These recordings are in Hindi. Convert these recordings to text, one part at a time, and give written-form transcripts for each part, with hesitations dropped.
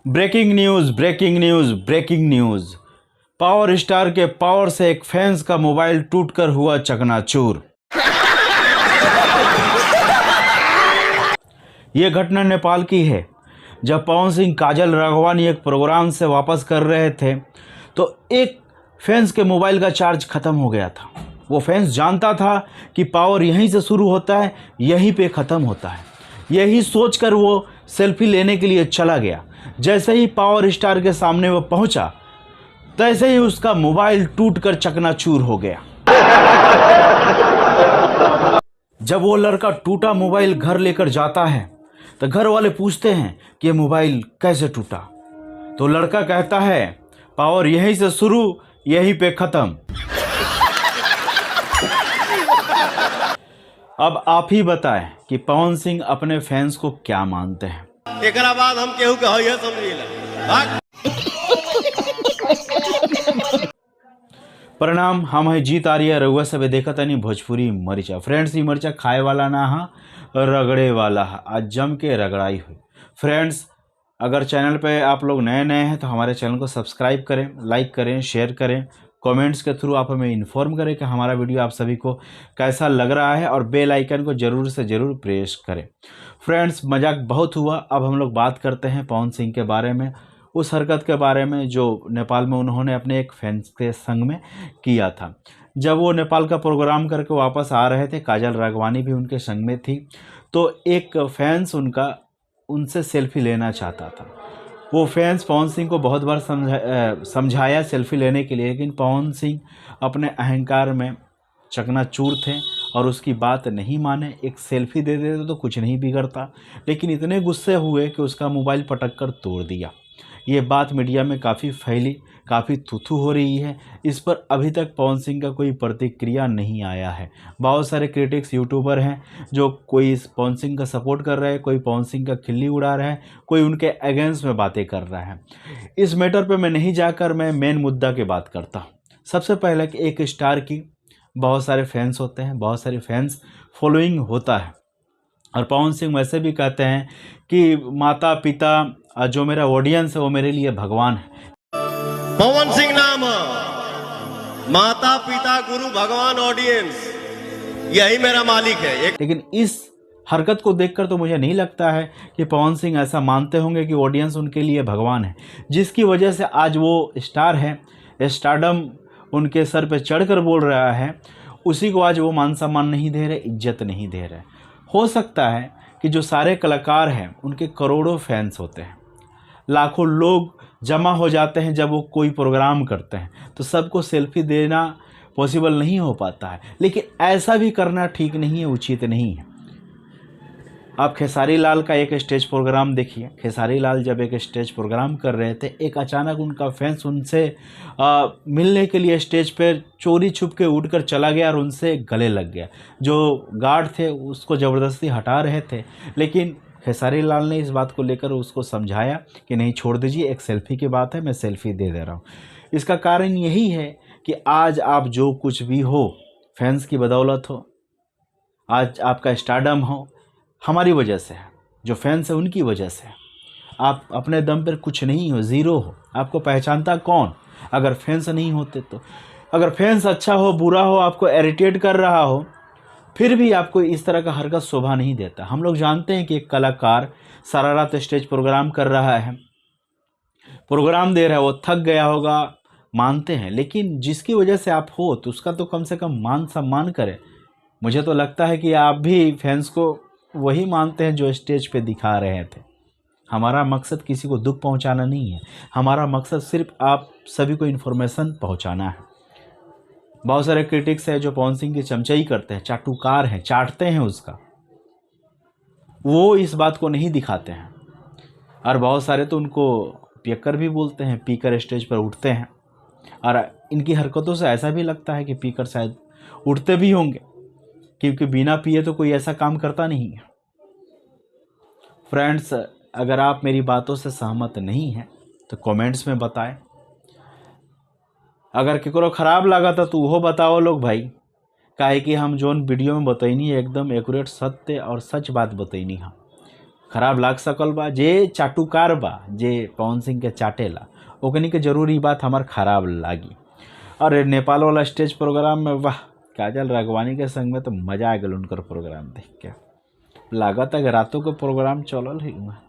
Breaking news breaking news breaking news. Power star के पावर से एक फैंस का मोबाइल टूटकर हुआ चकनाचूर। यह घटना नेपाल की है। जब पवन सिंह काजल राघवानी एक प्रोग्राम से वापस कर रहे थे तो एक फैंस के मोबाइल का चार्ज खत्म हो गया था। वो फैंस जानता था कि पावर यहीं से शुरू होता है, यहीं पे ख़त्म होता है। यही सोचकर वो सेल्फी लेने के लिए चला गया। जैसे ही पावर स्टार के सामने वो पहुंचा, तैसे ही उसका मोबाइल टूटकर चकनाचूर हो गया। जब वो लड़का टूटा मोबाइल घर लेकर जाता है तो घर वाले पूछते हैं कि ये मोबाइल कैसे टूटा। तो लड़का कहता है, पावर यहीं से शुरू, यहीं पे खत्म। अब आप ही बताएं कि पवन सिंह अपने फैंस को क्या मानते हैं। एकरा बाद हम केहू के होइए समझिला। प्रणाम, हम है जीत आर्य रउआ सब देखत नहीं भोजपुरी मरिचा। फ्रेंड्स, ये मरिचा खाए वाला ना हा, रगड़े वाला हा। आज जम के रगड़ाई हुई। फ्रेंड्स, अगर चैनल पे आप लोग नए हैं तो हमारे चैनल को सब्सक्राइब करें, लाइक करें, शेयर करें, कमेंट्स के थ्रू आप हमें इन्फॉर्म करें कि हमारा वीडियो आप सभी को कैसा लग रहा है, और बेल आइकन को ज़रूर से ज़रूर प्रेस करें। फ्रेंड्स, मजाक बहुत हुआ। अब हम लोग बात करते हैं पवन सिंह के बारे में, उस हरकत के बारे में जो नेपाल में उन्होंने अपने एक फैंस के संग में किया था। जब वो नेपाल का प्रोग्राम करके वापस आ रहे थे, काजल राघवानी भी उनके संग में थी, तो एक फैंस उनसे सेल्फी लेना चाहता था। वो फैंस पवन सिंह को बहुत बार समझाया सेल्फी लेने के लिए, लेकिन पवन सिंह अपने अहंकार में चकनाचूर थे और उसकी बात नहीं माने। एक सेल्फी दे देते तो कुछ नहीं बिगड़ता, लेकिन इतने गुस्से हुए कि उसका मोबाइल पटक कर तोड़ दिया। ये बात मीडिया में काफ़ी फैली, काफ़ी थूथू हो रही है। इस पर अभी तक पवन सिंह का कोई प्रतिक्रिया नहीं आया है। बहुत सारे क्रिटिक्स यूट्यूबर हैं जो कोई पवन सिंह का सपोर्ट कर रहे हैं, कोई पवन सिंह का खिल्ली उड़ा रहा है, कोई उनके अगेंस्ट में बातें कर रहा है। इस मैटर पे मैं नहीं जाकर मैं मेन मुद्दा की बात करता हूँ। सबसे पहले कि एक स्टार की बहुत सारे फैंस होते हैं, बहुत सारे फैंस फॉलोइंग होता है, और पवन सिंह वैसे भी कहते हैं कि माता पिता जो मेरा ऑडियंस है वो मेरे लिए भगवान है। पवन सिंह नाम माता पिता गुरु भगवान ऑडियंस, यही मेरा मालिक है। लेकिन इस हरकत को देखकर तो मुझे नहीं लगता है कि पवन सिंह ऐसा मानते होंगे कि ऑडियंस उनके लिए भगवान है, जिसकी वजह से आज वो स्टार है, स्टारडम उनके सर पे चढ़कर बोल रहा है, उसी को आज वो मान सम्मान नहीं दे रहे, इज्जत नहीं दे रहे। हो सकता है कि जो सारे कलाकार हैं उनके करोड़ों फैंस होते हैं, लाखों लोग जमा हो जाते हैं जब वो कोई प्रोग्राम करते हैं, तो सबको सेल्फी देना पॉसिबल नहीं हो पाता है। लेकिन ऐसा भी करना ठीक नहीं है, उचित नहीं है। आप खेसारी लाल का एक स्टेज प्रोग्राम देखिए। खेसारी लाल जब एक स्टेज प्रोग्राम कर रहे थे, एक अचानक उनका फैंस उनसे मिलने के लिए स्टेज पर चोरी छुप के उड़कर चला गया और उनसे गले लग गया। जो गार्ड थे उसको ज़बरदस्ती हटा रहे थे, लेकिन खेसारी लाल ने इस बात को लेकर उसको समझाया कि नहीं, छोड़ दीजिए, एक सेल्फी की बात है, मैं सेल्फी दे रहा हूँ। इसका कारण यही है कि आज आप जो कुछ भी हो, फैंस की बदौलत हो, आज आपका स्टारडम हो, हमारी वजह से है। जो फैंस है उनकी वजह से। आप अपने दम पर कुछ नहीं हो, ज़ीरो हो। आपको पहचानता कौन अगर फैंस नहीं होते तो? अगर फैंस अच्छा हो, बुरा हो, आपको इरिटेट कर रहा हो, फिर भी आपको इस तरह का हरकत शोभा नहीं देता। हम लोग जानते हैं कि एक कलाकार सारा रात स्टेज प्रोग्राम कर रहा है, प्रोग्राम दे रहा है, वो थक गया होगा, मानते हैं, लेकिन जिसकी वजह से आप हो तो उसका तो कम से कम मान सम्मान करें। मुझे तो लगता है कि आप भी फैंस को वही मानते हैं जो स्टेज पे दिखा रहे थे। हमारा मकसद किसी को दुख पहुंचाना नहीं है, हमारा मकसद सिर्फ आप सभी को इन्फॉर्मेशन पहुंचाना है। बहुत सारे क्रिटिक्स हैं जो पवन सिंह की चमचाई करते हैं, चाटुकार हैं, चाटते हैं उसका, वो इस बात को नहीं दिखाते हैं। और बहुत सारे तो उनको पियक्कर भी बोलते हैं, पीकर स्टेज पर उठते हैं, और इनकी हरकतों से ऐसा भी लगता है कि पीकर शायद उठते भी होंगे, क्योंकि बिना पिए तो कोई ऐसा काम करता नहीं है। फ्रेंड्स, अगर आप मेरी बातों से सहमत नहीं हैं तो कमेंट्स में बताएं। अगर केकरो खराब लगा था तो वो बताओ लोग भाई, काहे कि हम जोन वीडियो में बतैनी एकदम एक्यूरेट सत्य और सच बात बतैनी। हम खराब लाग सकल बा। जे चाटुकार बा, जे पवन सिंह के चाटेला, ओकनी के जरूर ई बात हमार खराब लागी। और नेपाल वाला स्टेज प्रोग्राम में वाह, काजल राघवानी के संग में तो मजा आ गल उनकर प्रोग्राम देख के। लागत है रातों के प्रोग्राम चलल है वहाँ।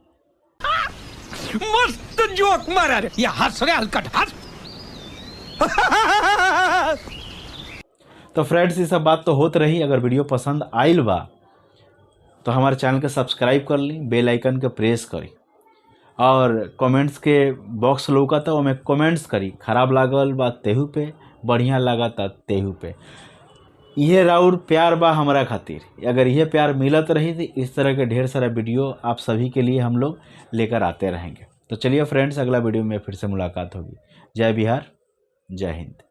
मस्त जोक मारा रे, या हंस रे हलकट हंस। तो फ्रेंड्स ये सब बात तो होत रही। अगर वीडियो पसंद आइल बा तो हमारे चैनल के सब्सक्राइब कर ली, बेल आइकन के प्रेस करी और कमेंट्स के बॉक्स लौकता ओमे कमेंट्स करी। खराब लागल बा तेहू पे, बढ़िया लागता तेहू पे। यह राउर प्यार बा हमारा खातिर। अगर यह प्यार मिलत रही तो इस तरह के ढेर सारा वीडियो आप सभी के लिए हम लोग लेकर आते रहेंगे। तो चलिए फ्रेंड्स, अगला वीडियो में फिर से मुलाकात होगी। जय बिहार, जय हिंद।